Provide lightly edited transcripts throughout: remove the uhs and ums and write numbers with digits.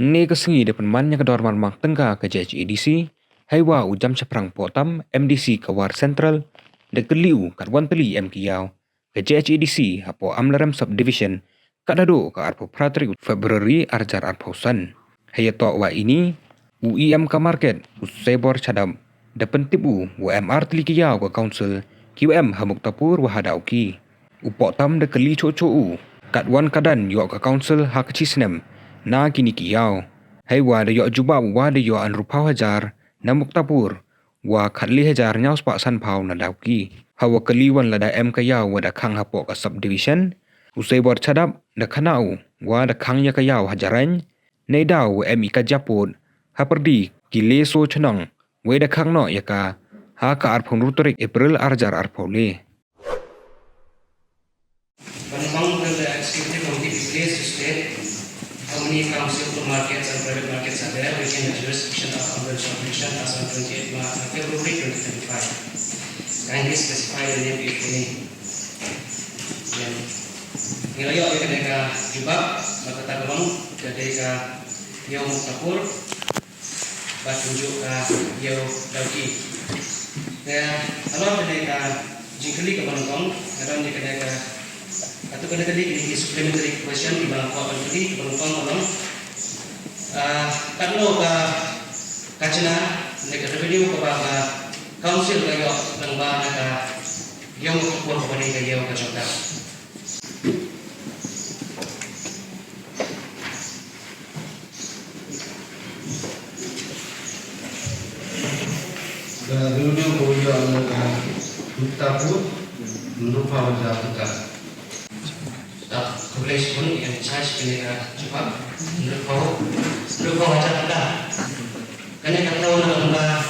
Ni kesengi depan mannya kedor marmak tengka ke JHEDC, haiwa ujam ceprang potam MDC kawar Central, de keliu katwan teli MKiau, ke JHEDC hapo amlarem subdivision, kadado ke arpo pratri Februari arjar arposan. Hayato wa ini, UIM ka market, usebor cadam, depan tibu UMR teli kiyau ke council, QM hamuktapur wahadauki. Upotam de keli coco katwan kadan yo ke council hak cisnem, na kini kiyau. Hai wa de yo jubab wa de yo an rupau hajar na muktapur wa khatli hajar nyaus pak san pau na dauki. Hawa keliwan lada M kayau wa da khang hapo ka subdivision. Usai bor cadap da khanau wa da khang ya kayau hajaran. Nei dau M ika japut haperdi kile so chenang wa da khang no ya ka ha ka arpong rutorik April arjar arpole. Among the executive committee place to state how many council markets and private markets are there within the jurisdiction of Umbrella Subdivision as on 28 February 2025. Kindly specify the name if any. Ngilayo ay kaneka jubab magkatagawang dari ka yaw kapur batunjuk ka yaw dauki. Kaya alam kaneka jingkali ka panungkong alam di kaneka atau kena tadi ini supplementary question di bawah apa tadi penumpang orang kalau kacina negara revenue kepada council kayo ng ba naka yung kupur ko ni kayo kacota revenue ko yung utaput merupakan jatuh Kebelas pun yang saya sebenarnya cepat berkau aja ada karena kata orang orang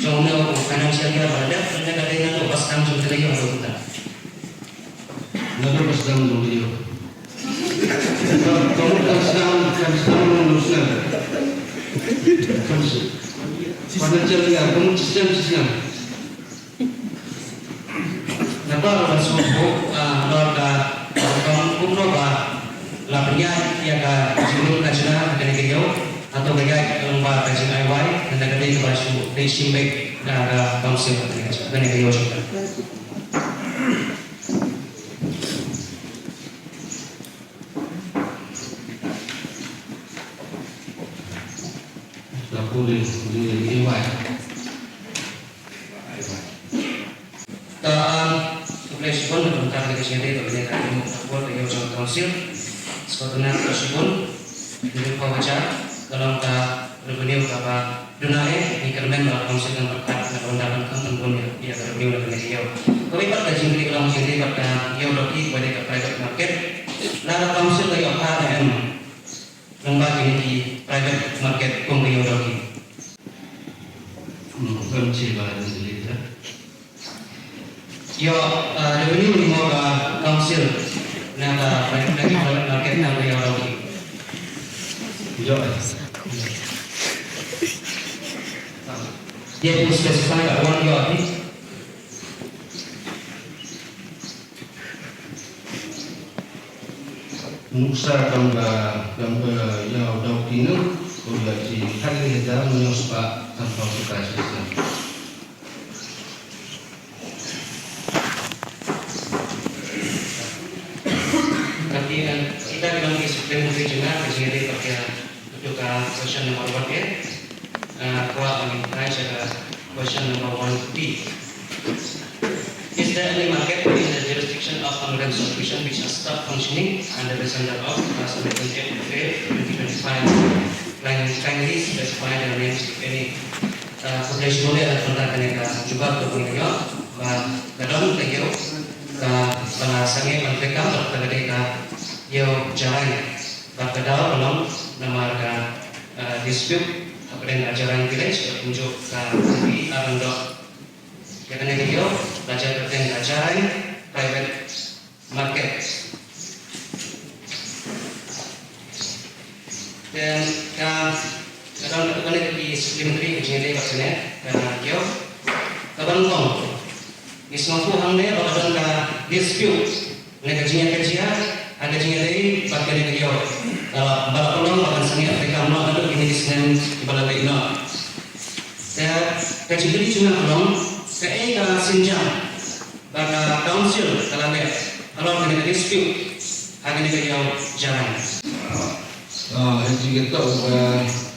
jauhnya financial dia berada karena katanya tu pas kamu sudah lagi orang kita lalu pas dalam video kamu kan sedang meneruskan financial dia kamu sistem kenapa masuk luar kumno ba lapnya ya ka jilul kajna kene kyo atau bega lomba kajna aiwai dan ada di basu di simbek na council kene kyo juga lalu di aiwai Pun tentang dari sini itu banyak yang membuat yang council sebetulnya tersebut dari pembaca dalam revenue apa dunai ini kerana council yang berkat dengan undangan kementerian dia revenue dan dia. Tapi pada jingkrik dalam sini pada dia lagi pada private market, lalu council lagi apa yang lembaga ini di private market pembeli lagi. Kunci bahan sendiri. Yo revenue ni mau council naga private market naga yang lagi. Yo. Dia pun spesify kat orang yo ni. Musa gambar yang dah kini, kalau si kali kita menyusup tanpa suka sistem. Kita bilang di supplementary juga di pakai untuk question number 1 ya. Kalau kami tanya question number 1B. Is there any market within the jurisdiction of Umbrella Subdivision which has stopped functioning under the standard of as of 28 February 2025? Kindly specify the names if any. Publish boleh ada tentang kena juga berpunyo, kadang tegio, sangat mereka terkadang yo jalan berkedal belum nama dispute apa dengan ajaran village bertunjuk di arando ya kan yo belajar tentang ajaran private market dan kalau kita di supplementary jadi maksudnya yo kapan kong ismafu hamne badan ka dispute nega kajian ada jingga dari bagian yang jauh. Balap pulang akan sangat mereka present kepada baik nak. Saya kecil cuma kalau saya sinjang bagi council kalau baik kalau kena dispute akan dia jalan. Jika tak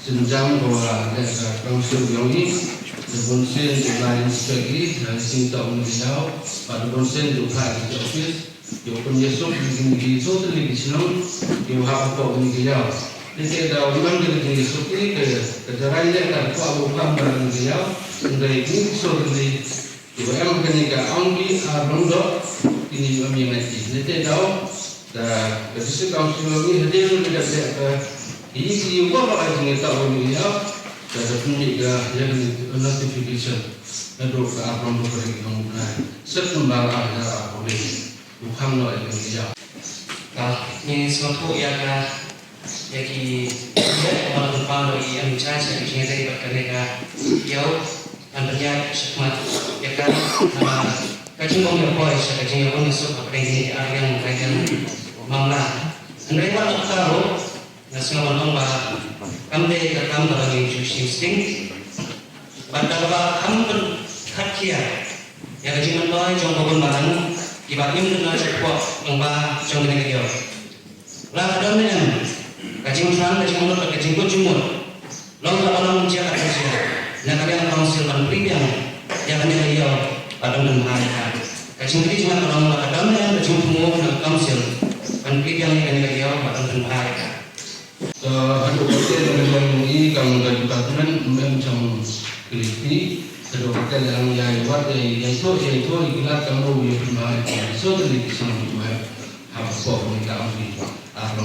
senjam bahwa ada council yang ini, konsen lain sekali, cinta menjauh, pada konsen juga di office, yang penyesok di satu lagi senang, yang apa menjauh. Jadi ada orang yang di sini kejaran yang tak tahu apa menjauh, dari ini sorry, jika yang kenika anggi arundok ini menjadi. Jadi tahu. Dan ketika council ini hadir tidak ini juga orang yang tahu ini ya, dan punya yang notification untuk apa untuk pergi setembal ada boleh bukan orang yang ya. Ini suatu yang jadi orang berpandang yang mencari sehingga dari berkerja jauh dan ternyata semat ya kan kacung yang boleh sekacung yang masuk apa yang mereka mamla. Mereka tak tahu nasional orang bah kami kerjam dalam institusi sting. Pada bah kami berkhidmat ya kajian doa jom bangun barang ibaratnya mengenai sebuah yang bah jom dengan dia. Lah ada mana kajian orang kajian orang kajian kujumur. Lalu orang menjaga kajian. Nah kalian council dan pribadi yang kami dia pada mengenai kajian ini cuma orang ada mana kajian semua council. Konflik yang dia pada mereka. Aduh, kita dengan ini kamu dari departemen macam kriti, kedokteran yang lewat yang itu ikhlas kamu yang bermain, so terlihat semua apa pun kita ambil, apa